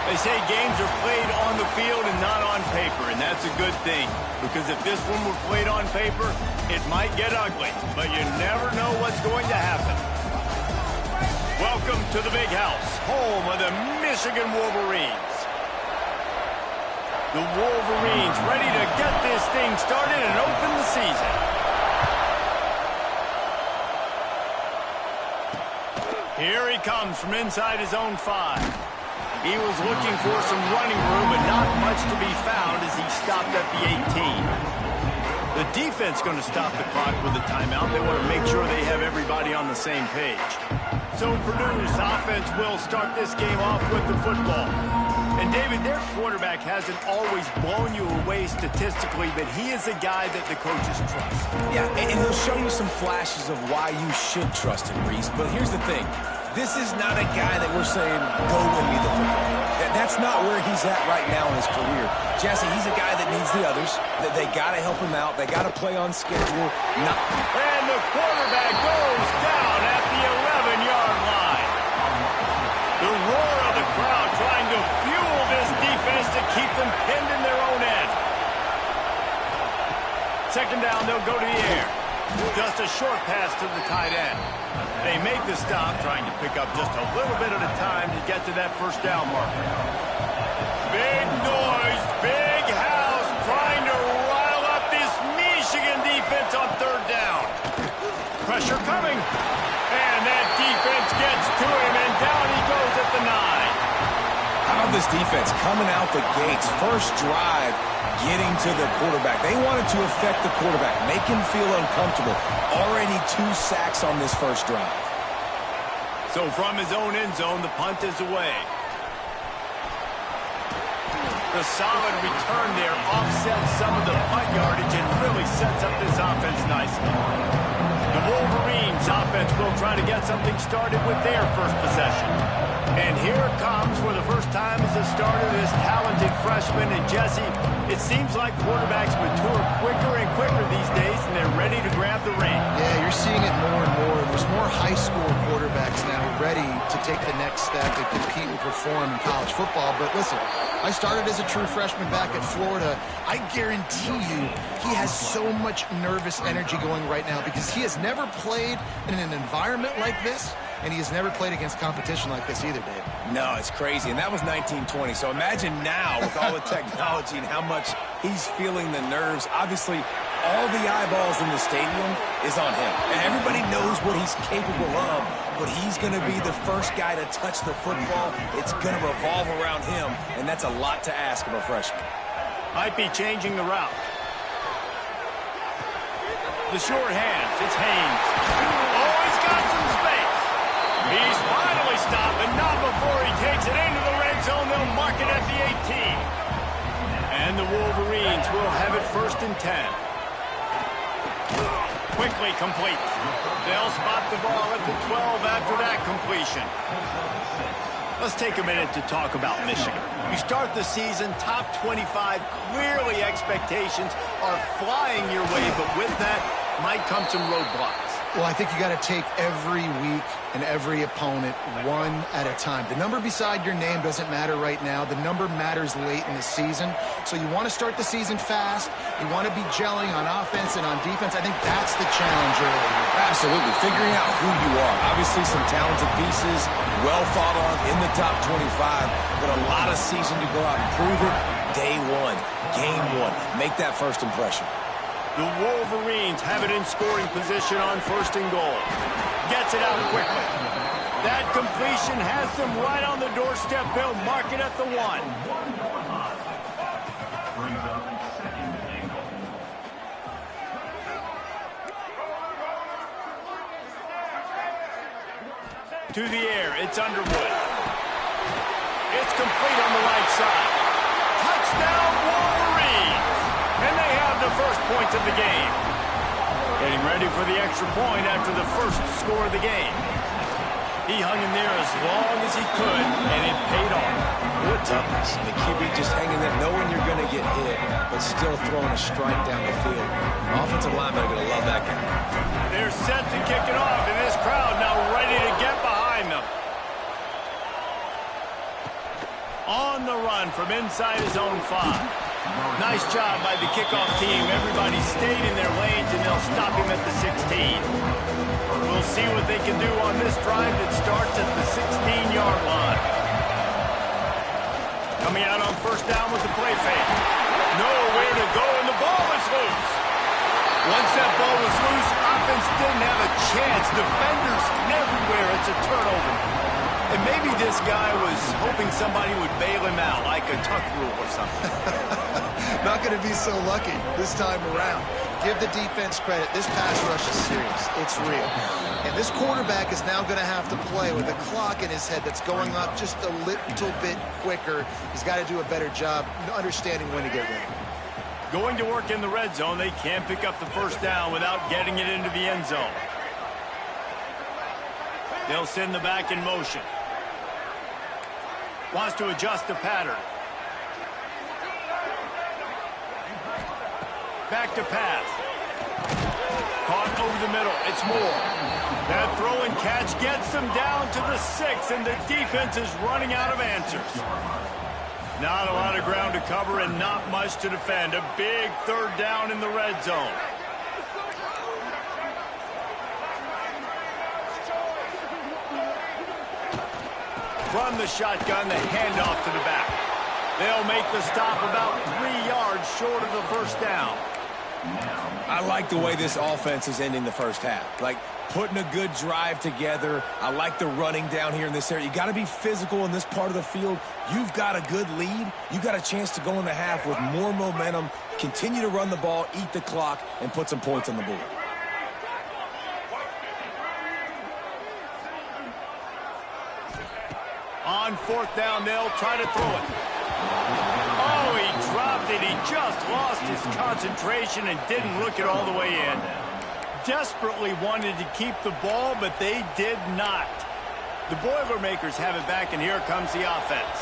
They say games are played on the field and not on paper, and that's a good thing. Because if this one were played on paper, it might get ugly. But you never know what's going to happen. Welcome to the Big House, home of the Michigan Wolverines. The Wolverines ready to get this thing started and open the season. Here he comes from inside his own 5. He was looking for some running room, but not much to be found as he stopped at the 18. The defense going to stop the clock with a timeout. They want to make sure they have everybody on the same page. So Purdue's offense will start this game off with the football. And David, their quarterback hasn't always blown you away statistically, but he is a guy that the coaches trust. Yeah, and he'll show you some flashes of why you should trust him, Reese. But here's the thing. This is not a guy that we're saying, go win me the football. That's not where he's at right now in his career. Jesse, he's a guy that needs the others. They got to help him out. They got to play on schedule. And the quarterback goes down at the 11-yard line. The roar of the crowd trying to fuel this defense to keep them pinned in their own end. Second down, they'll go to the air. Just a short pass to the tight end. They make the stop, trying to pick up just a little bit at a time to get to that first down marker. Big noise, big house, trying to rile up this Michigan defense on third down. Pressure coming. And that defense gets to him, and down he goes at the 9. How about this defense coming out the gates, first drive, getting to the quarterback. They wanted to affect the quarterback, make him feel uncomfortable. Already 2 sacks on this first drive. So from his own end zone, the punt is away. The solid return there offsets some of the punt yardage and really sets up this offense nicely. The Wolverines offense will try to get something started with their first possession. And here it comes for the first time as the starter, this talented freshman. And Jesse, it seems like quarterbacks mature quicker and quicker these days, and they're ready to grab the reins. Yeah, you're seeing it more and more. There's more high school quarterbacks now ready to take the next step and compete and perform in college football. But listen, I started as a true freshman back at Florida. I guarantee you he has so much nervous energy going right now because he has never played in an environment like this. And he has never played against competition like this either, Dave. No, it's crazy. And that was 1920. So imagine now with all the technology and how much he's feeling the nerves. Obviously, all the eyeballs in the stadium is on him. And everybody knows what he's capable of. But he's going to be the first guy to touch the football. It's going to revolve around him. And that's a lot to ask of a freshman. Might be changing the route. The short hands. It's Haynes. Oh, he's got some space. He's finally stopped, but not before he takes it into the red zone. They'll mark it at the 18. And the Wolverines will have it 1st and 10. Quickly complete. They'll spot the ball at the 12 after that completion. Let's take a minute to talk about Michigan. You start the season top 25. Clearly expectations are flying your way, but with that might come some roadblocks. Well, I think you got to take every week and every opponent one at a time. The number beside your name doesn't matter right now. The number matters late in the season. So you want to start the season fast. You want to be gelling on offense and on defense. I think that's the challenge early. Absolutely. Figuring out who you are. Obviously some talented pieces, well thought of in the top 25, but a lot of season to go out and prove it. Day 1, game 1. Make that first impression. The Wolverines have it in scoring position on 1st and goal. Gets it out quickly. That completion has them right on the doorstep. They'll mark it at the 1. To the air, it's Underwood. It's complete on the right side. Touchdown, Wolverines! And they have the first points of the game. Getting ready for the extra point after the first score of the game. He hung in there as long as he could, and it paid off. What toughness. And the QB just hanging there, knowing you're going to get hit, but still throwing a strike down the field. Offensive linemen are going to love that guy. They're set to kick it off, and this crowd now ready to get behind them. On the run from inside his own 5. Nice job by the kickoff team. Everybody stayed in their lanes, and they'll stop him at the 16. We'll see what they can do on this drive that starts at the 16-yard line. Coming out on first down with the play fake. Nowhere to go, and the ball is loose. Once that ball was loose, offense didn't have a chance. Defenders everywhere. It's a turnover. And maybe this guy was hoping somebody would bail him out, like a tuck rule or something. Not going to be so lucky this time around. Give the defense credit. This pass rush is serious. It's real. And this quarterback is now going to have to play with a clock in his head that's going up just a little bit quicker. He's got to do a better job understanding when to get ready. Going to work in the red zone, they can't pick up the first down without getting it into the end zone. They'll send the back in motion. Wants to adjust the pattern. Back to pass. Caught over the middle. It's Moore. That throw and catch gets them down to the 6, and the defense is running out of answers. Not a lot of ground to cover and not much to defend. A big third down in the red zone. From the shotgun, the handoff to the back. They'll make the stop about 3 yards short of the first down. I like the way this offense is ending the first half. Like, putting a good drive together. I like the running down here in this area. You got to be physical in this part of the field. You've got a good lead. You got a chance to go in the half with more momentum, continue to run the ball, eat the clock, and put some points on the board. On fourth down, they'll try to throw it. Oh, he dropped it. He just lost his concentration and didn't look it all the way in. Desperately wanted to keep the ball, but they did not. The Boilermakers have it back, and here comes the offense.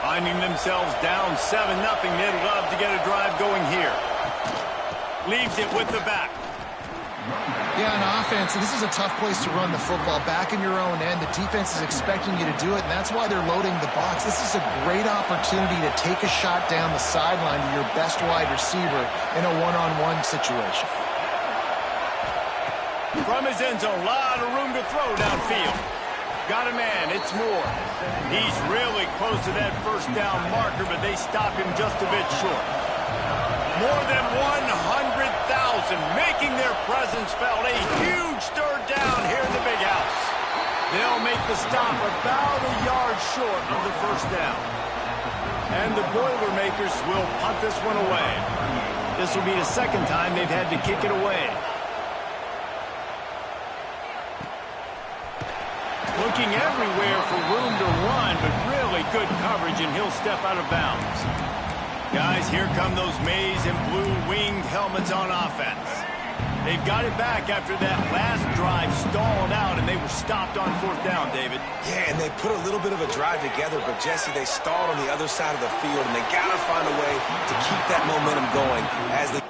Finding themselves down 7-0, they'd love to get a drive going here. Leaves it with the back. Yeah, on offense, this is a tough place to run the football. Back in your own end, the defense is expecting you to do it, and that's why they're loading the box. This is a great opportunity to take a shot down the sideline to your best wide receiver in a one-on-one situation. From his end zone, a lot of room to throw downfield. Got a man, it's Moore. He's really close to that first down marker, but they stop him just a bit short. More than 100,000 making their presence felt. A huge third down here in the big house. They'll make the stop about a yard short of the first down. And the Boilermakers will punt this one away. This will be the second time they've had to kick it away. Looking everywhere for room to run, but really good coverage, and he'll step out of bounds. Guys, here come those maize and blue winged helmets on offense. They've got it back after that last drive stalled out, and they were stopped on fourth down, David. Yeah, and they put a little bit of a drive together, but, Jesse, they stalled on the other side of the field, and they got to find a way to keep that momentum going as they...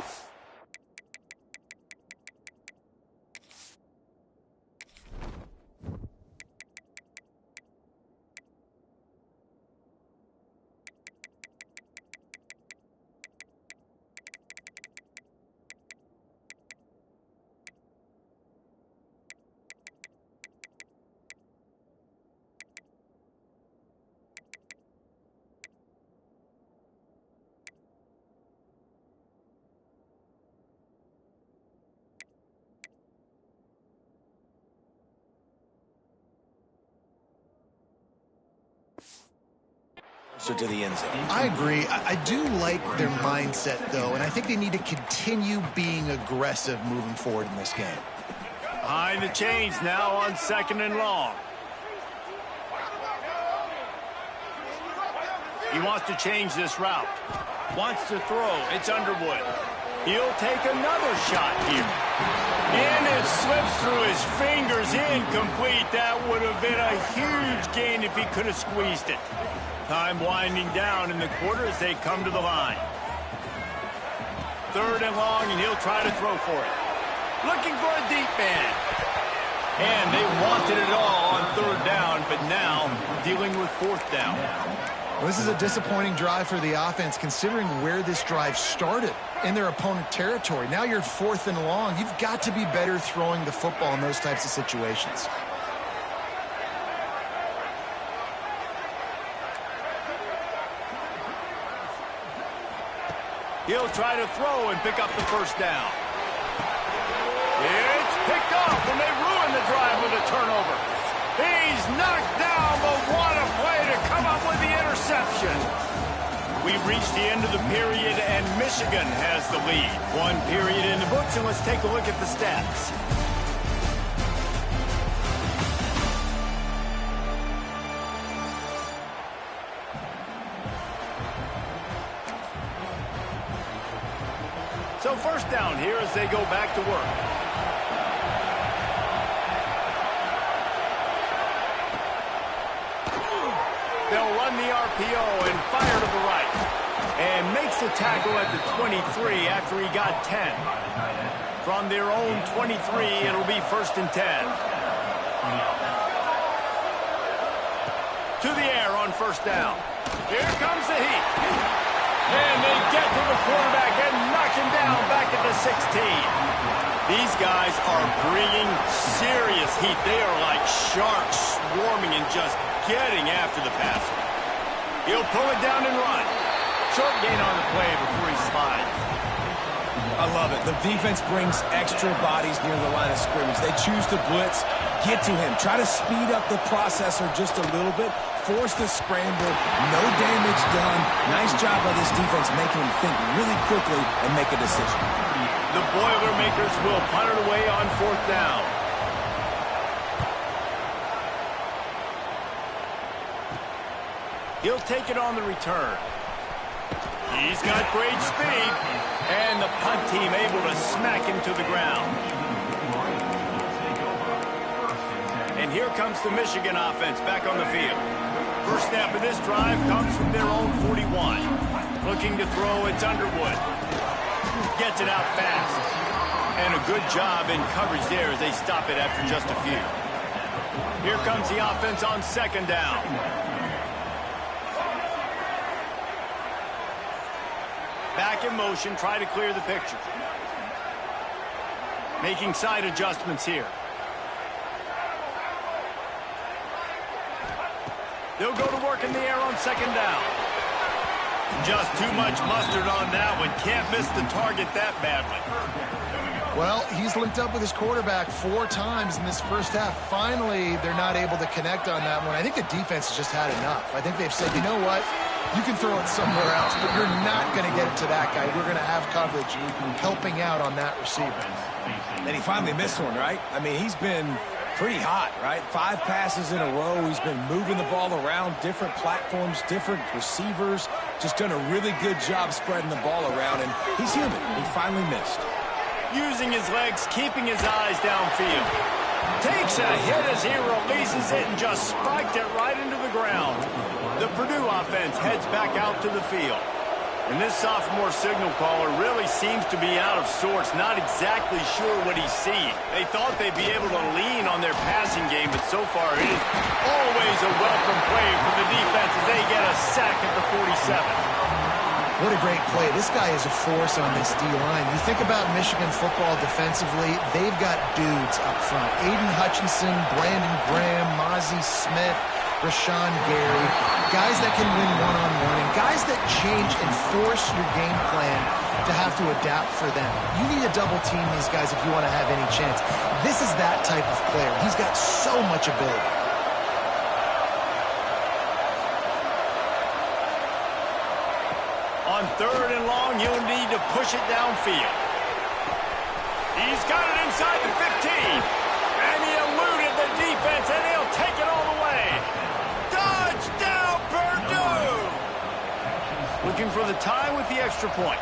to the end zone. I agree. I do like their mindset, though, and I think they need to continue being aggressive moving forward in this game. Behind the chains now on 2nd and long. He wants to change this route. Wants to throw. It's Underwood. He'll take another shot here. And it slips through his fingers, incomplete. That would have been a huge gain if he could have squeezed it. Time winding down in the quarter as they come to the line. 3rd and long, and he'll try to throw for it. Looking for a deep man. And they wanted it all on 3rd down, but now dealing with 4th down. Well, this is a disappointing drive for the offense, considering where this drive started, in their opponent territory. Now you're 4th and long. You've got to be better throwing the football in those types of situations. He'll try to throw and pick up the first down. It's picked off, and they ruin the drive with a turnover. He's knocked down, but what a play to come up with the interception. We've reached the end of the period, and Michigan has the lead. 1 period in the books, and let's take a look at the stats. So first down here as they go back to work. They'll run the RPO and fire to the right. And makes the tackle at the 23 after he got 10. From their own 23, it'll be 1st and 10. To the air on first down. Here comes the heat. And they get to the quarterback and knock him down back at the 16. These guys are bringing serious heat. They are like sharks swarming and just getting after the passer. He'll pull it down and run. Short gain on the play before he slides. I love it. The defense brings extra bodies near the line of scrimmage. They choose to blitz, get to him, try to speed up the processor just a little bit, force the scramble, no damage done. Nice job by this defense making him think really quickly and make a decision. The Boilermakers will punt it away on 4th down. He'll take it on the return. He's got great speed. And the punt team able to smack him to the ground. And here comes the Michigan offense back on the field. First snap of this drive comes from their own 41. Looking to throw, it's Underwood. Gets it out fast. And a good job in coverage there as they stop it after just a few. Here comes the offense on 2nd down. Back in motion, try to clear the picture. Making side adjustments here. They'll go to work in the air on 2nd down. Just too much mustard on that one. Can't miss the target that badly. Well, he's linked up with his quarterback 4 times in this first half. Finally, they're not able to connect on that one. I think the defense has just had enough. I think they've said, you know what? You can throw it somewhere else, but you're not going to get it to that guy. We're going to have coverage helping out on that receiver. And he finally missed one, right? I mean, he's been pretty hot, right? 5 passes in a row. He's been moving the ball around, different platforms, different receivers. Just done a really good job spreading the ball around, and he's human. He finally missed. Using his legs, keeping his eyes downfield. Takes a hit as he releases it and just spiked it right into the ground. The Purdue offense heads back out to the field. And this sophomore signal caller really seems to be out of sorts, not exactly sure what he's seeing. They thought they'd be able to lean on their passing game, but so far it is always a welcome play for the defense as they get a sack at the 47. What a great play. This guy is a force on this D-line. You think about Michigan football defensively, they've got dudes up front. Aiden Hutchinson, Brandon Graham, Mozzie Smith, Rashawn Gary, guys that can win one-on-one, and guys that change and force your game plan to have to adapt for them. You need to double team these guys if you want to have any chance. This is that type of player. He's got so much ability. On 3rd and long, you'll need to push it downfield. He's got it inside the 15. And he eluded the defense, and he'll take it all the way. Touchdown, Purdue! Looking for the tie with the extra point.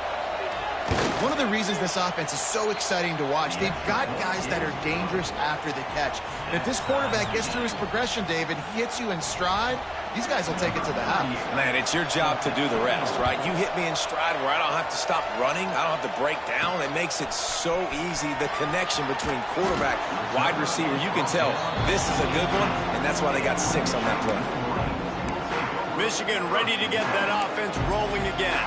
One of the reasons this offense is so exciting to watch, they've got guys that are dangerous after the catch. And if this quarterback gets through his progression, David, he hits you in stride, these guys will take it to the house. Man, it's your job to do the rest, right? You hit me in stride where I don't have to stop running. I don't have to break down. It makes it so easy, the connection between quarterback, wide receiver. You can tell this is a good one, and that's why they got 6 on that play. Michigan ready to get that offense rolling again.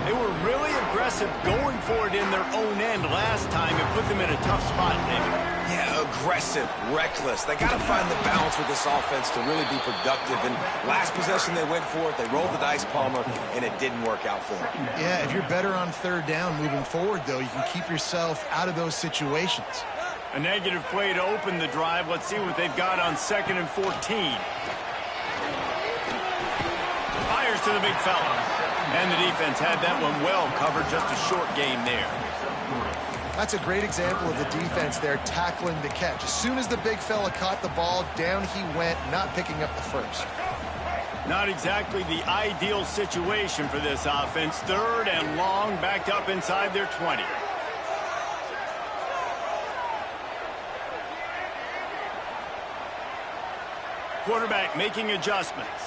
They were really aggressive going for it in their own end last time and put them in a tough spot, David. Yeah, aggressive, reckless. They got to find the balance with this offense to really be productive. And last possession they went for it, they rolled the dice, Palmer, and it didn't work out for them. Yeah, if you're better on third down moving forward, though, you can keep yourself out of those situations. A negative play to open the drive. Let's see what they've got on 2nd and 14. Fires to the big fella. And the defense had that one well covered, just a short game there. That's a great example of the defense there tackling the catch. As soon as the big fella caught the ball, down he went, not picking up the first. Not exactly the ideal situation for this offense. 3rd and long, backed up inside their 20. Quarterback making adjustments.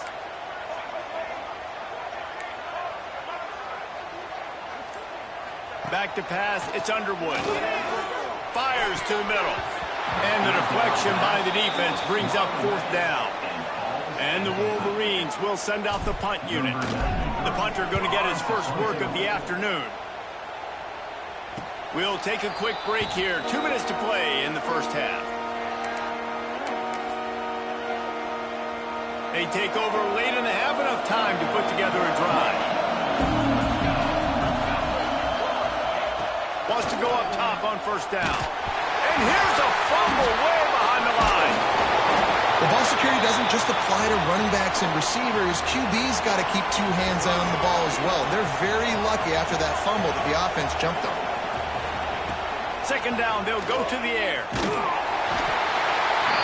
Back to pass, it's Underwood. Fires to the middle. And the deflection by the defense brings up 4th down. And the Wolverines will send out the punt unit. The punter going to get his first work of the afternoon. We'll take a quick break here. 2 minutes to play in the first half. They take over late and have enough time to put together a drive. Wants to go up top on 1st down. And here's a fumble way behind the line. The ball security doesn't just apply to running backs and receivers. QB's got to keep 2 hands on the ball as well. They're very lucky after that fumble that the offense jumped on. 2nd down, they'll go to the air.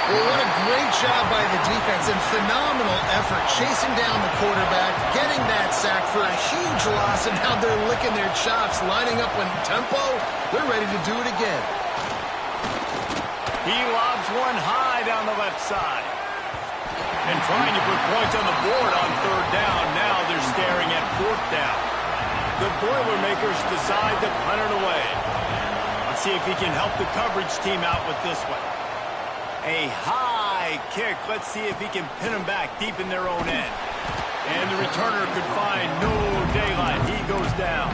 Well, what a great job by the defense and phenomenal effort chasing down the quarterback, getting that sack for a huge loss, and now they're licking their chops, lining up in tempo. They're ready to do it again. He lobs one high down the left side. And trying to put points on the board on 3rd down. Now they're staring at 4th down. The Boilermakers decide to punt it away. Let's see if he can help the coverage team out with this one. A high kick. Let's see if he can pin them back deep in their own end. And the returner could find no daylight. He goes down.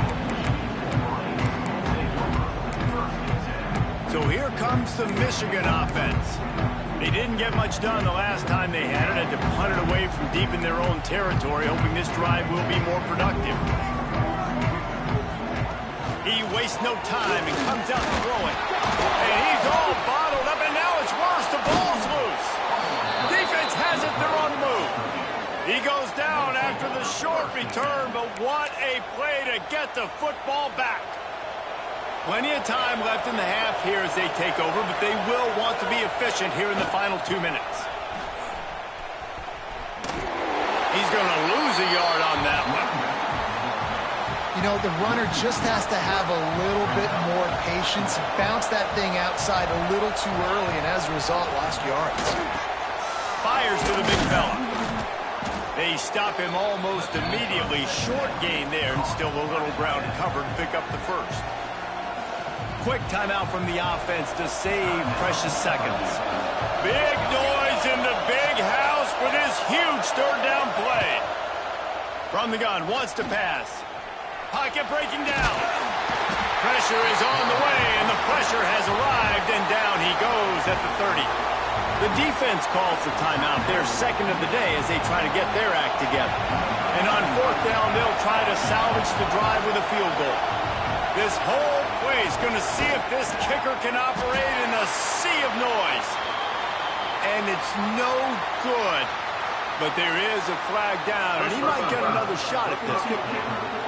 So here comes the Michigan offense. They didn't get much done the last time they had it. Had to punt it away from deep in their own territory, hoping this drive will be more productive. He wastes no time and comes out throwing. And he's all bottled up, and now it's worse. The ball's loose. Defense has it. They're on the move. He goes down after the short return, but what a play to get the football back. Plenty of time left in the half here as they take over, but they will want to be efficient here in the final 2 minutes. He's going to lose a yard on that one. You know, the runner just has to have a little bit more patience, bounce that thing outside a little too early, and as a result, lost yards. Fires to the big fella. They stop him almost immediately. Short gain there, and still a little ground covered to pick up the first. Quick timeout from the offense to save precious seconds. Big noise in the big house for this huge 3rd down play. From the gun, wants to pass. Pocket breaking down. Pressure is on the way, and the pressure has arrived, and down he goes at the 30. The defense calls the timeout. They're 2nd of the day as they try to get their act together. And on 4th down, they'll try to salvage the drive with a field goal. This whole play is going to see if this kicker can operate in a sea of noise. And it's no good. But there is a flag down, and he might get another shot at this one.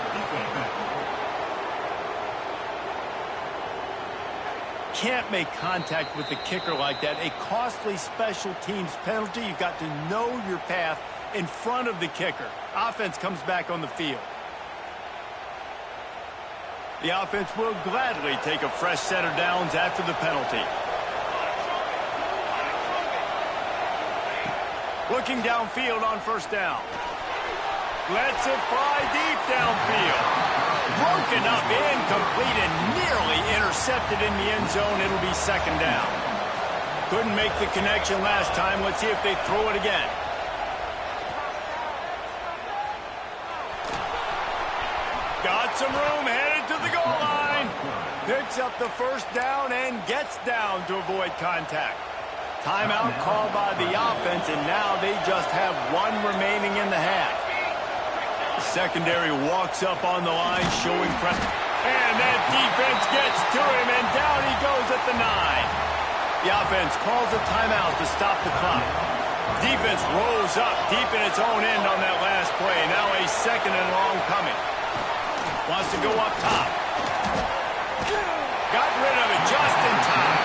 Can't make contact with the kicker like that. A costly special teams penalty. You've got to know your path in front of the kicker. Offense comes back on the field. The offense will gladly take a fresh set of downs after the penalty. Looking downfield on 1st down. Lets it fly deep downfield. Broken up, incomplete, and nearly intercepted in the end zone. It'll be 2nd down. Couldn't make the connection last time. Let's see if they throw it again. got some room, headed to the goal line. Picks up the first down and gets down to avoid contact. Timeout called by the offense, and now they just have one remaining in the half. The secondary walks up on the line, showing pressure. And that defense gets to him, and down he goes at the 9. The offense calls a timeout to stop the clock. Defense rolls up deep in its own end on that last play. Now a second and long coming. Wants to go up top. Got rid of it just in time.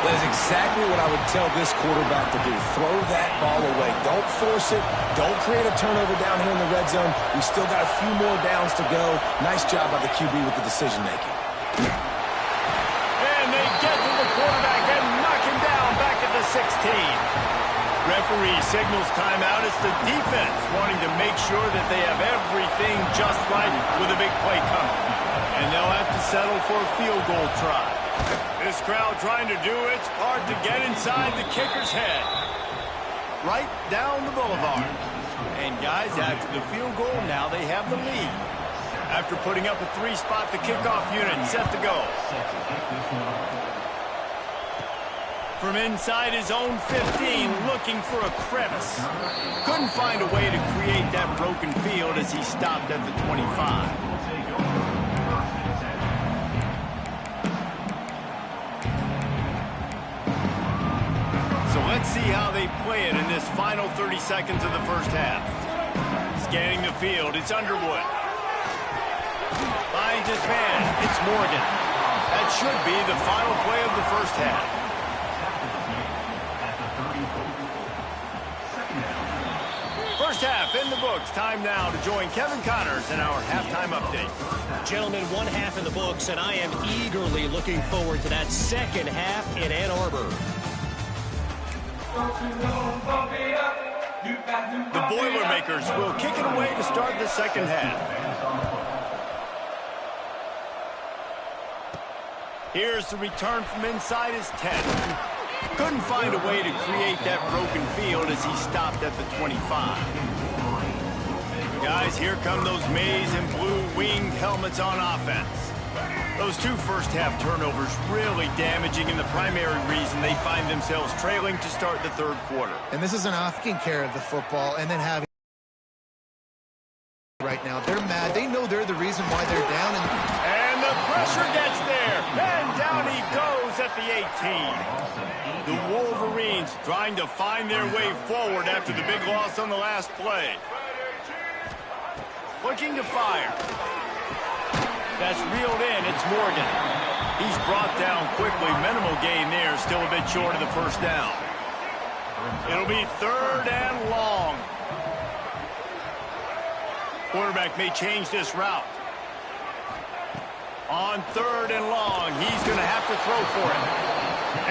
That is exactly what I would tell this quarterback to do. Throw that ball away. Don't force it. Don't create a turnover down here in the red zone. We still got a few more downs to go. Nice job by the QB with the decision-making. And they get to the quarterback and knock him down back at the 16. Referee signals timeout. It's the defense wanting to make sure that they have everything just right with a big play coming. And they'll have to settle for a field goal try. This crowd trying to do its part to get inside the kicker's head. Right down the boulevard. And guys, after the field goal, now they have the lead. After putting up a 3-spot, the kickoff unit set to go. From inside his own 15, looking for a crevice. Couldn't find a way to create that broken field as he stopped at the 25. Let's see how they play it in this final 30 seconds of the first half. Scanning the field, it's Underwood. Finds his man, it's Morgan. That should be the final play of the first half. First half in the books. Time now to join Kevin Connors in our halftime update. Gentlemen, one half in the books, and I am eagerly looking forward to that second half in Ann Arbor. The Boilermakers will kick it away to start the second half. Here's the return from inside his 10. Couldn't find a way to create that broken field as he stopped at the 25. Guys, here come those maize and blue winged helmets on offense. Those two first-half turnovers really damaging and the primary reason they find themselves trailing to start the third quarter. And this is an taking care of the football and then having right now. They're mad. They know they're the reason why they're down. And the pressure gets there. And down he goes at the 18. The Wolverines trying to find their way forward after the big loss on the last play. Looking to fire. That's reeled in. It's Morgan. He's brought down quickly. Minimal gain there. Still a bit short of the first down. It'll be third and long. Quarterback may change this route. On third and long, he's going to have to throw for it.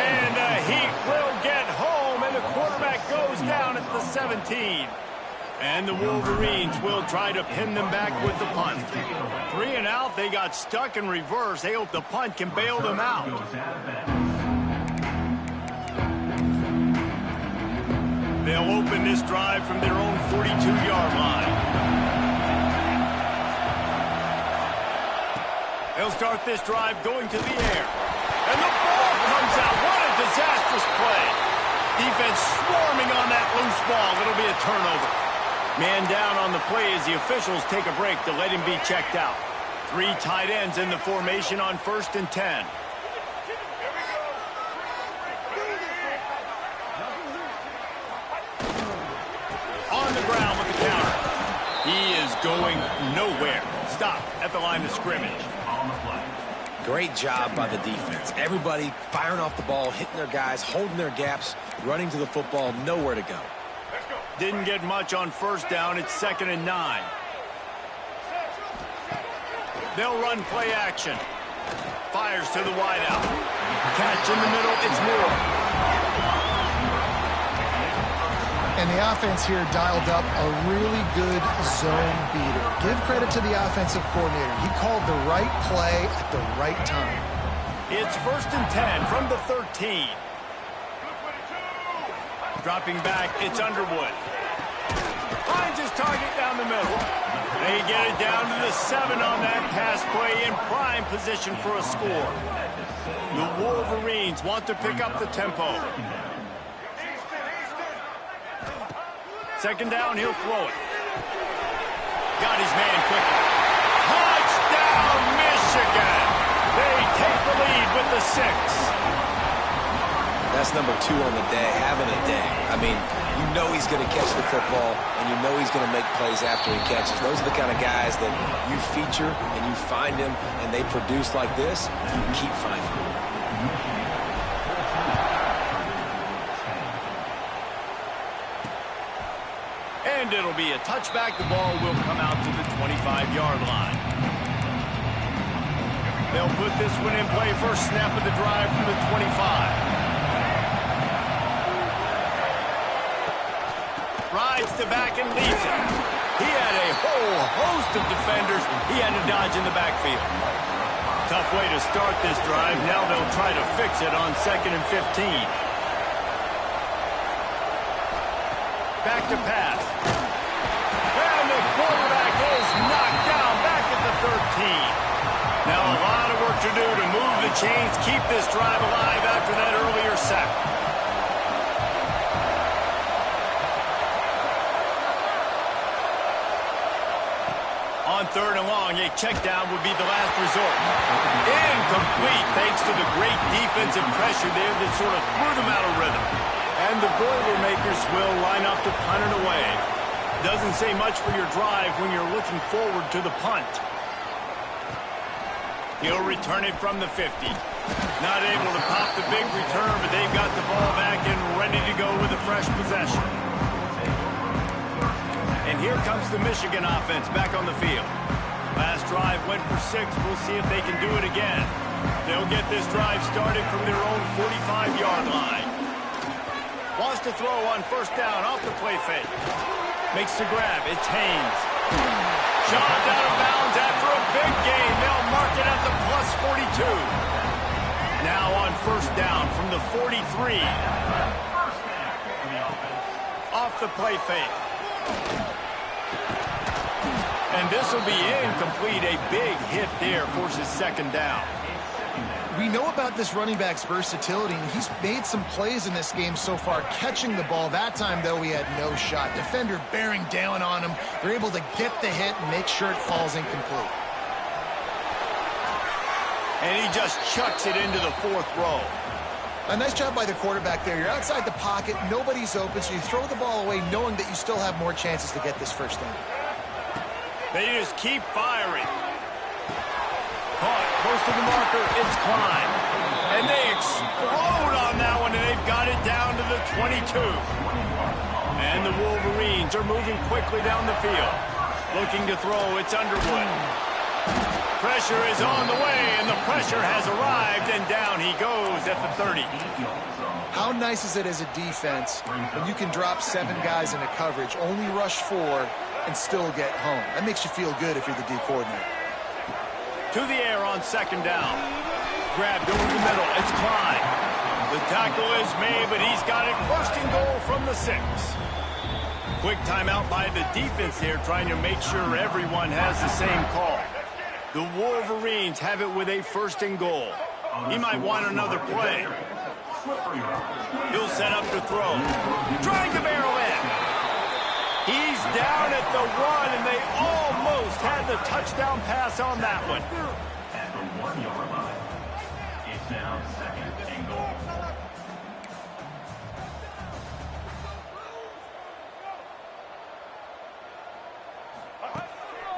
And he will get home, and the quarterback goes down at the 17. And the Wolverines will try to pin them back with the punt. 3 and out, they got stuck in reverse. They hope the punt can bail them out. They'll open this drive from their own 42-yard line. They'll start this drive going to the air. And the ball comes out. What a disastrous play. Defense swarming on that loose ball. It'll be a turnover. Man down on the play as the officials take a break to let him be checked out. 3 tight ends in the formation on 1st and 10. On the ground with the counter. He is going nowhere. Stop at the line of scrimmage. Great job by the defense. Everybody firing off the ball, hitting their guys, holding their gaps, running to the football, nowhere to go. Didn't get much on first down. It's 2nd and 9. They'll run play action. Fires to the wideout. Catch in the middle. It's Moore. And the offense here dialed up a really good zone beater. Give credit to the offensive coordinator. He called the right play at the right time. It's 1st and 10 from the 13. Dropping back, it's Underwood. Finds his target down the middle. They get it down to the 7 on that pass play in prime position for a score. The Wolverines want to pick up the tempo. Second down, he'll throw it. Got his man quick. Touchdown, Michigan! They take the lead with the 6. That's number 2 on the day, having a day. I mean, you know he's going to catch the football, and you know he's going to make plays after he catches. Those are the kind of guys that you feature, and you find them, and they produce like this, you keep finding them. And it'll be a touchback. The ball will come out to the 25-yard line. They'll put this one in play. First snap of the drive from the 25. Rides to back and leads it. He had a whole host of defenders he had to dodge in the backfield. Tough way to start this drive. Now they'll try to fix it on 2nd and 15. Back to pass. And the quarterback is knocked down back at the 13. Now a lot of work to do to move the chains, keep this drive alive after that earlier sack. On 3rd and long, a check down would be the last resort. Incomplete thanks to the great defensive pressure there that sort of threw them out of rhythm. And the Boilermakers will line up to punt it away. Doesn't say much for your drive when you're looking forward to the punt. He'll return it from the 50. Not able to pop the big return, but they've got the ball back and ready to go with a fresh possession. And here comes the Michigan offense back on the field. Last drive went for 6. We'll see if they can do it again. They'll get this drive started from their own 45-yard line. Wants to throw on 1st down off the play fake. Makes the grab. It's Haynes. Shoved out of bounds after a big gain. They'll mark it at the +42. Now on 1st down from the 43. Off the play fake. And this will be incomplete. A big hit there forces 2nd down. We know about this running back's versatility, and he's made some plays in this game so far, catching the ball. That time, though, he had no shot. Defender bearing down on him. They're able to get the hit and make sure it falls incomplete. And he just chucks it into the 4th row. A nice job by the quarterback there. You're outside the pocket, nobody's open, so you throw the ball away knowing that you still have more chances to get this 1st down. They just keep firing. Caught close to the marker, it's Klein. And they explode on that one, and they've got it down to the 22. And the Wolverines are moving quickly down the field. Looking to throw, it's Underwood. Pressure is on the way, and the pressure has arrived, and down he goes at the 30. How nice is it as a defense when you can drop 7 guys into coverage, only rush 4, and still get home? That makes you feel good if you're the D coordinator. To the air on 2nd down. Grabbed over the middle. It's Klein. The tackle is made, but he's got it 1st and goal from the 6. Quick timeout by the defense here, trying to make sure everyone has the same call. The Wolverines have it with a 1st and goal. He might want another play. He'll set up to throw. Trying to barrel in. He's down at the 1, and they almost had the touchdown pass on that one. At the 1-yard line, it's now 2nd and goal.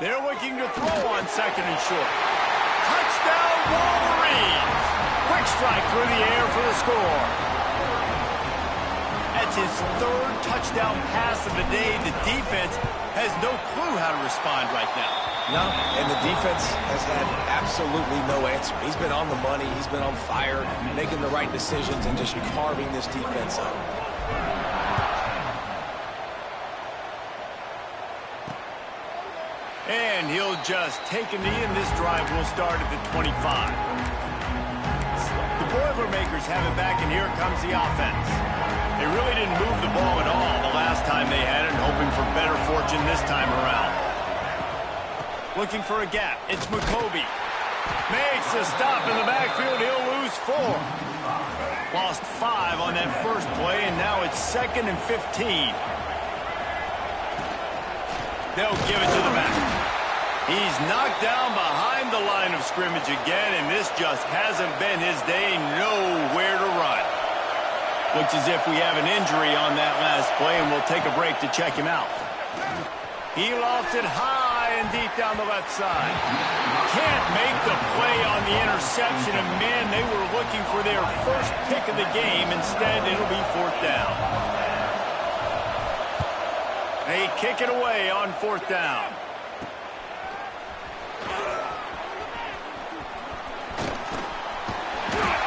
They're looking to throw on 2nd and short. Touchdown, Wolverines! Quick strike through the air for the score. That's his 3rd touchdown pass of the day. The defense has no clue how to respond right now. No, and the defense has had absolutely no answer. He's been on the money. He's been on fire, making the right decisions and just carving this defense up. And he'll just take a knee, and this drive will start at the 25. The Boilermakers have it back, and here comes the offense. They really didn't move the ball at all the last time they had it, hoping for better fortune this time around. Looking for a gap. It's McCoby. Makes a stop in the backfield. He'll lose 4. Lost 5 on that first play, and now it's 2nd and 15. They'll give it to the back. He's knocked down behind the line of scrimmage again, and this just hasn't been his day. Nowhere to run. Looks as if we have an injury on that last play, and we'll take a break to check him out. He lofted high and deep down the left side. Can't make the play on the interception, and man, they were looking for their first pick of the game. Instead, it'll be 4th down. They kick it away on 4th down.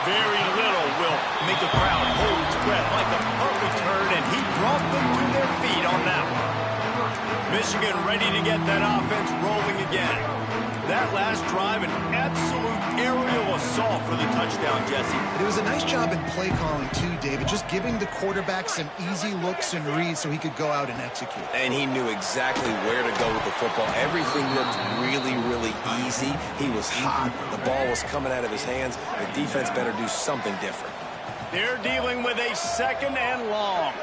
Very little will make a crowd hold its breath like a perfect turn, and he brought them to their feet on that one. Michigan ready to get that offense rolling again. That last drive, an absolute aerial assault for the touchdown, Jesse. It was a nice job in play calling, too, David, just giving the quarterback some easy looks and reads so he could go out and execute. And he knew exactly where to go with the football. Everything looked really, really easy. He was hot. The ball was coming out of his hands. The defense better do something different. They're dealing with a 2nd and long.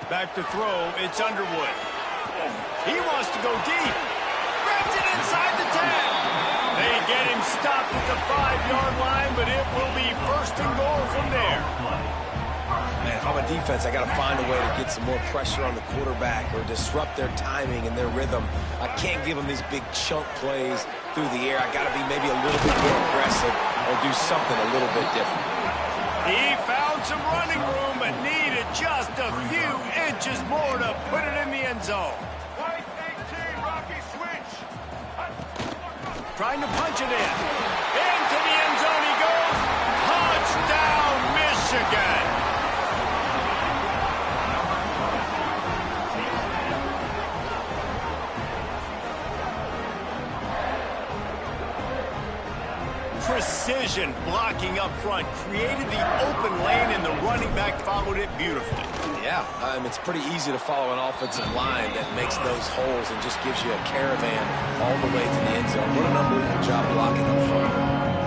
Back to throw, it's Underwood. He wants to go deep. Grabs it inside the 10. They get him stopped at the 5-yard line, but it will be 1st and goal from there. Man, if I'm a defense, I got to find a way to get some more pressure on the quarterback or disrupt their timing and their rhythm. I can't give them these big chunk plays through the air. I got to be maybe a little bit more aggressive or do something a little bit different. He found some running room, but needed just a few inches more to put it in the end zone. Trying to punch it in. Into the end zone he goes. Touchdown, Michigan. Precision blocking up front created the open lane, and the running back followed it beautifully. Yeah, it's pretty easy to follow an offensive line that makes those holes and just gives you a caravan all the way to the end zone. What an unbelievable job blocking up front.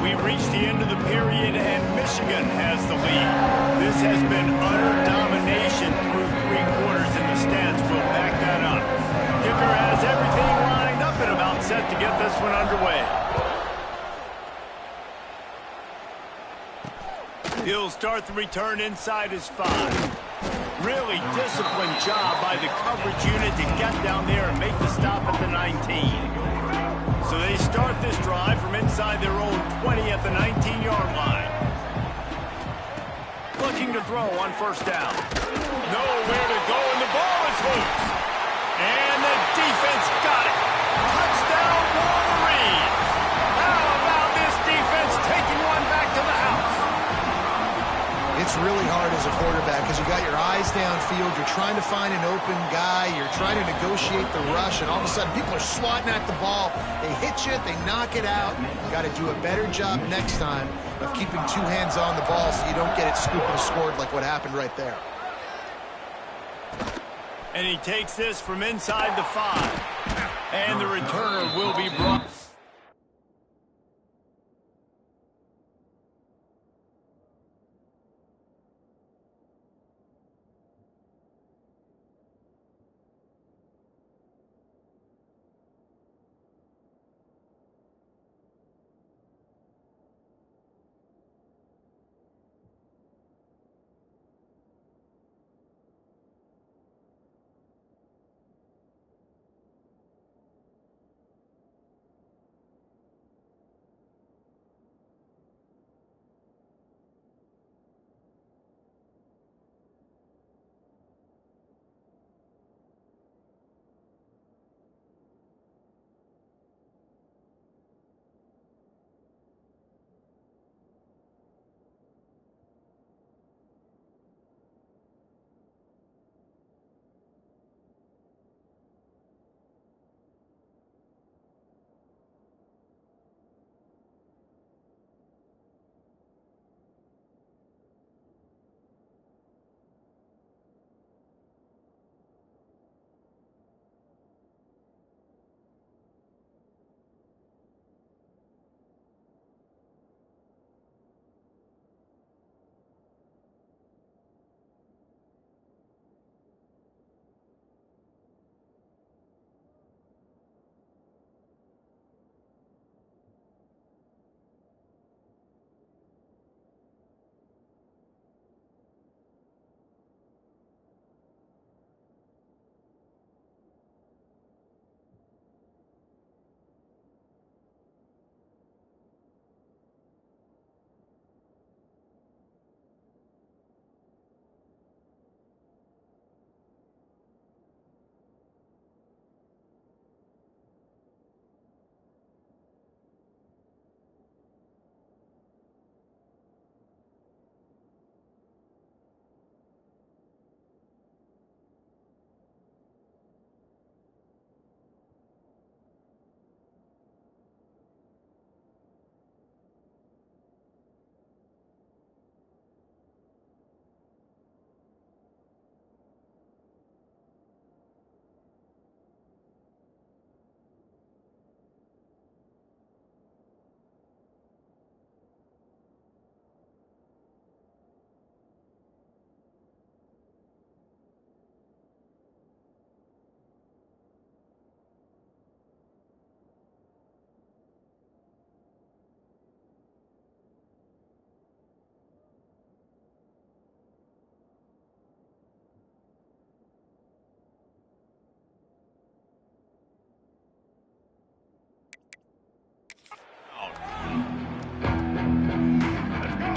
We've reached the end of the period, and Michigan has the lead. This has been utter domination through 3 quarters, and the stats will back that up. Kicker has everything lined up and about set to get this one underway. He'll start the return inside his 5. Really disciplined job by the coverage unit to get down there and make the stop at the 19. So they start this drive from inside their own 20 at the 19-yard line. Looking to throw on 1st down. Nowhere to go, and the ball is loose. And the defense got it. Touchdown, Wolverines. How about this defense taking one back to the house? It's really hard as a quarterback because you got your eyes downfield. You're trying to find an open guy. You're trying to negotiate the rush, and all of a sudden people are swatting at the ball. They hit you. They knock it out. You got to do a better job next time of keeping 2 hands on the ball so you don't get it scooped and scored like what happened right there. And he takes this from inside the 5. And the returner will be brought.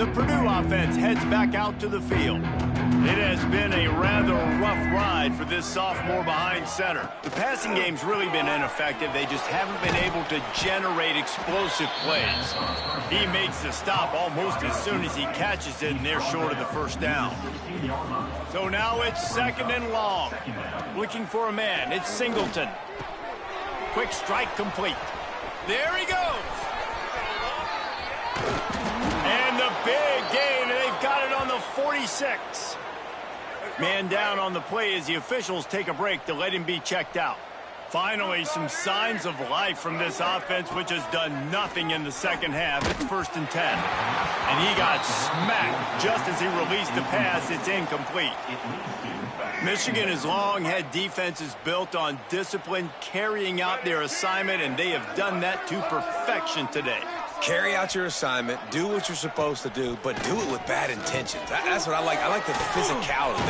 The Purdue offense heads back out to the field. It has been a rather rough ride for this sophomore behind center. The passing game's really been ineffective. They just haven't been able to generate explosive plays. He makes the stop almost as soon as he catches it, and they're short of the first down. So now it's 2nd and long. Looking for a man. It's Singleton. Quick strike complete. There he goes. And the big gain, and they've got it on the 46. Man down on the play as the officials take a break to let him be checked out. Finally, some signs of life from this offense, which has done nothing in the second half. It's 1st and 10. And he got smacked just as he released the pass. It's incomplete. Michigan has long had defenses built on discipline, carrying out their assignment, and they have done that to perfection today. Carry out your assignment, do what you're supposed to do, but do it with bad intentions. That's what I like. I like the physicality.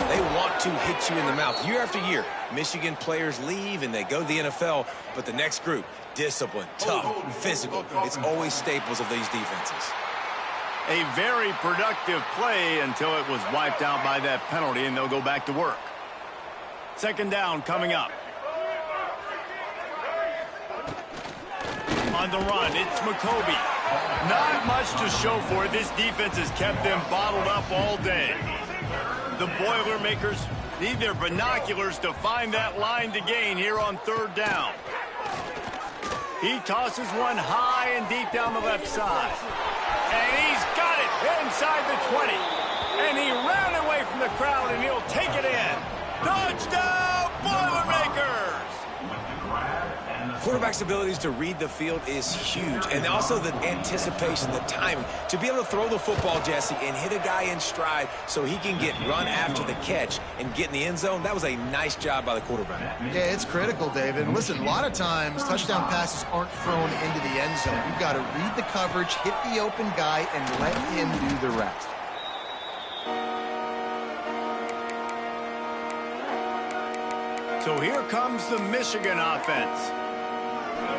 They want to hit you in the mouth. Year after year, Michigan players leave and they go to the NFL, but the next group, discipline, tough, physical. It's always staples of these defenses. A very productive play until it was wiped out by that penalty, and they'll go back to work. 2nd down coming up. On the run, it's McCoby. Not much to show for it. This defense has kept them bottled up all day. The Boilermakers need their binoculars to find that line to gain here on 3rd down. He tosses one high and deep down the left side. And he's got it inside the 20. And he ran away from the crowd, and he'll take it in. Touchdown, Boilermakers! Quarterback's abilities to read the field is huge, and also the anticipation, the timing. To be able to throw the football, Jesse, and hit a guy in stride so he can get run after the catch and get in the end zone, that was a nice job by the quarterback. Yeah, it's critical, David. And listen, a lot of times touchdown passes aren't thrown into the end zone. You've got to read the coverage, hit the open guy, and let him do the rest. So here comes the Michigan offense.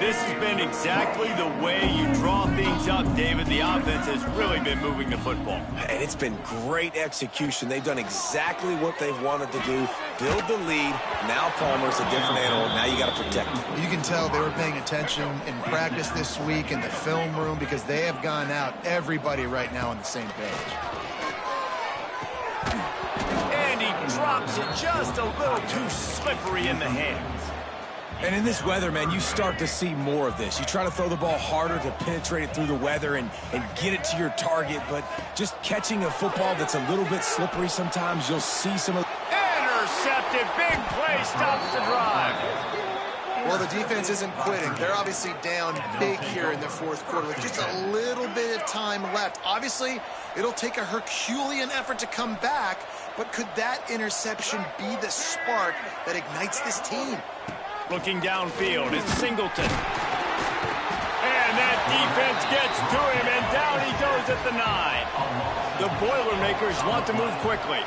This has been exactly the way you draw things up, David. The offense has really been moving the football. And it's been great execution. They've done exactly what they've wanted to do. Build the lead. Now Palmer's a different animal. Now you got to protect him. You can tell they were paying attention in practice this week in the film room because they have gone out, everybody right now on the same page. And he drops it just a little too slippery in the hands. And in this weather, man, you start to see more of this. You try to throw the ball harder to penetrate it through the weather and get it to your target, but just catching a football that's a little bit slippery sometimes, you'll see some of... Intercepted. Big play stops the drive. Well, the defense isn't quitting. They're obviously down big here in the 4th quarter with just a little bit of time left. Obviously, it'll take a Herculean effort to come back, but could that interception be the spark that ignites this team? Looking downfield, it's Singleton. And that defense gets to him, and down he goes at the 9. The Boilermakers want to move quickly.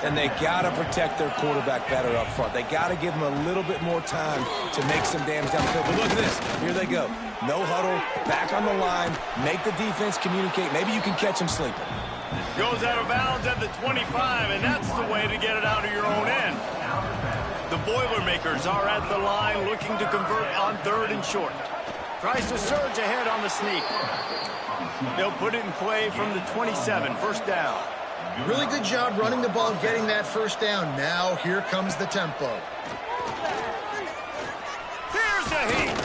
And they got to protect their quarterback better up front. They got to give him a little bit more time to make some damage downfield. But look at this. Here they go. No huddle, back on the line, make the defense communicate. Maybe you can catch him sleeping. Goes out of bounds at the 25, and that's the way to get it out of your own end. The Boilermakers are at the line looking to convert on 3rd and short. Tries to surge ahead on the sneak. They'll put it in play from the 27, 1st down. Really good job running the ball, getting that 1st down. Now here comes the tempo. Here's a heat.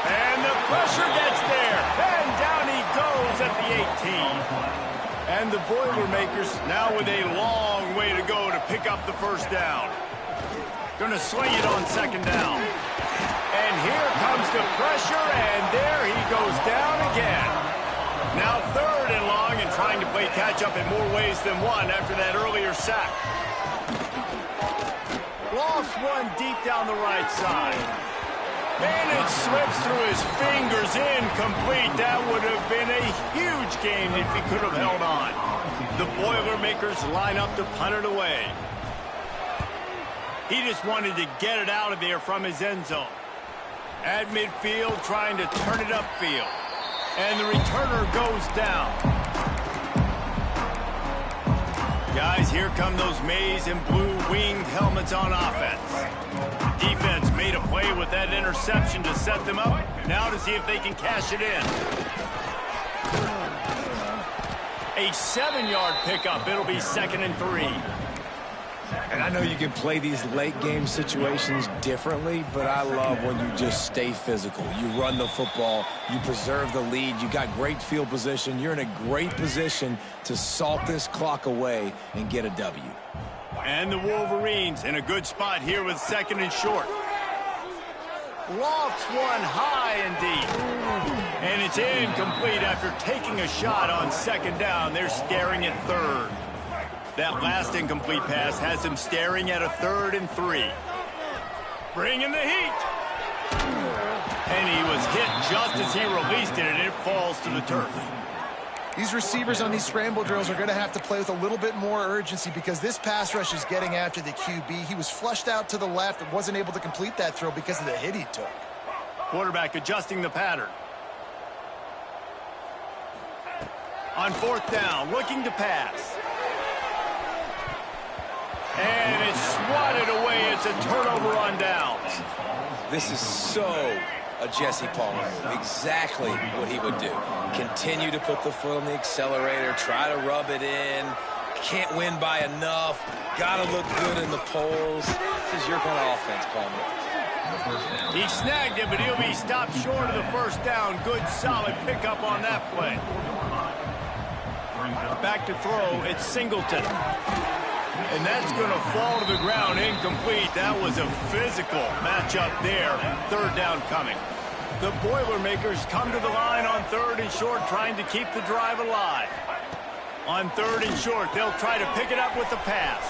And the pressure gets there. And down he goes at the 18. And the Boilermakers now with a long way to go to pick up the 1st down. Gonna sling it on 2nd down. And here comes the pressure, and there he goes down again. Now 3rd and long, and trying to play catch-up in more ways than one after that earlier sack. Lost one deep down the right side. And it slips through his fingers, incomplete. That would have been a huge gain if he could have held on. The Boilermakers line up to punt it away. He just wanted to get it out of there from his end zone. At midfield, trying to turn it upfield. And the returner goes down. Guys, here come those maize and blue winged helmets on offense. Defense made a play with that interception to set them up. Now to see if they can cash it in. A 7-yard pickup. It'll be 2nd and 3. And I know you can play these late game situations differently, but I love when you just stay physical. You run the football, you preserve the lead, you got great field position. You're in a great position to salt this clock away and get a W. And the Wolverines in a good spot here with 2nd and short. Lofts one high and deep. And it's incomplete after taking a shot on 2nd down. They're staring at 3rd. That last incomplete pass has him staring at a 3rd and 3. Bringing the heat. And he was hit just as he released it, and it falls to the turf. These receivers on these scramble drills are going to have to play with a little bit more urgency because this pass rush is getting after the QB. He was flushed out to the left and wasn't able to complete that throw because of the hit he took. Quarterback adjusting the pattern. On 4th down, looking to pass. And it's swatted away. It's a turnover on downs. This is so a Jesse Palmer move. Exactly what he would do. Continue to put the foot on the accelerator, try to rub it in. Can't win by enough. Got to look good in the polls. This is your kind of offense, Palmer. He snagged it, but he'll be stopped short of the 1st down. Good, solid pickup on that play. Back to throw. It's Singleton. And that's going to fall to the ground incomplete. That was a physical matchup there. 3rd down coming. The Boilermakers come to the line on 3rd and short, trying to keep the drive alive. On 3rd and short, they'll try to pick it up with the pass.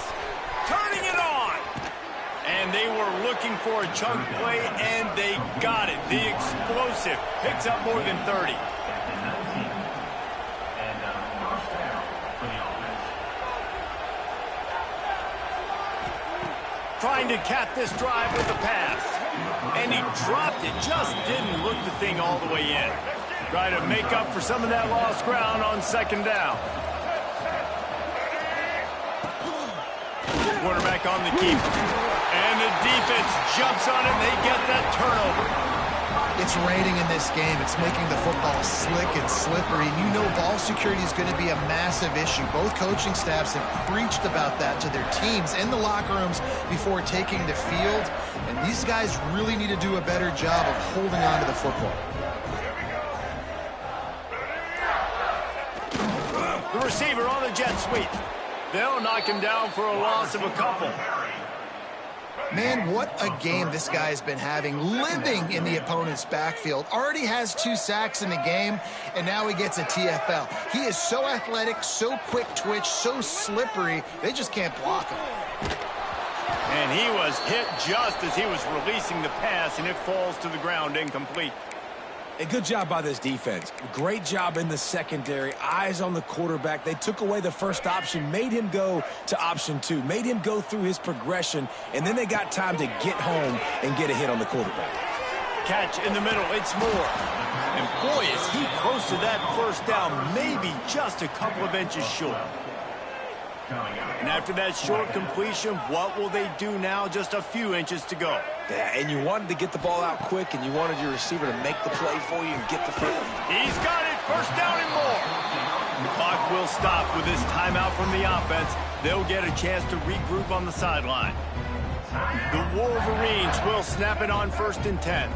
Turning it on. And they were looking for a chunk play, and they got it. The explosive picks up more than 30. Trying to cap this drive with the pass. And he dropped it. Just didn't look the thing all the way in. Try to make up for some of that lost ground on 2nd down. Quarterback on the keeper. And the defense jumps on it. They get that turnover. It's raining in this game. It's making the football slick and slippery. And you know ball security is going to be a massive issue. Both coaching staffs have preached about that to their teams in the locker rooms before taking the field. And these guys really need to do a better job of holding on to the football. The receiver on the jet sweep. They'll knock him down for a loss of a couple. Man, what a game this guy has been having, living in the opponent's backfield. Already has 2 sacks in the game, and now he gets a TFL. He is so athletic, so quick twitch, so slippery, they just can't block him. And he was hit just as he was releasing the pass, and it falls to the ground incomplete. A good job by this defense. Great job in the secondary. Eyes on the quarterback. They took away the first option, made him go to option 2, made him go through his progression, and then they got time to get home and get a hit on the quarterback. Catch in the middle. It's Moore. And boy, is he close to that 1st down, maybe just a couple of inches short. And after that short completion, what will they do now? Just a few inches to go. Yeah, and you wanted to get the ball out quick, and you wanted your receiver to make the play for you and get the first. He's got it. 1st down and more. The clock will stop with this timeout from the offense. They'll get a chance to regroup on the sideline. The Wolverines will snap it on 1st and 10.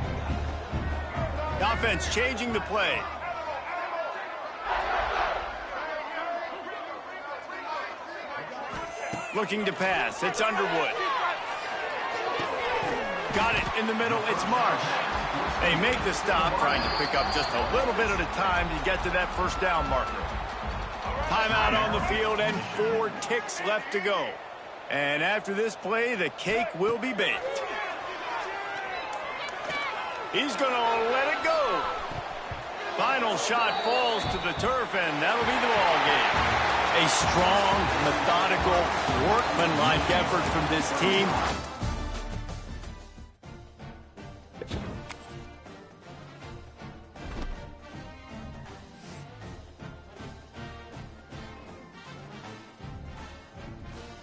The offense changing the play. Looking to pass. It's Underwood. Got it in the middle. It's Marsh. They make the stop, trying to pick up just a little bit at a time to get to that 1st down marker. Timeout on the field and 4 ticks left to go. And after this play, the cake will be baked. He's going to let it go. Final shot falls to the turf, and that'll be the ball game. A strong, methodical, workmanlike effort from this team.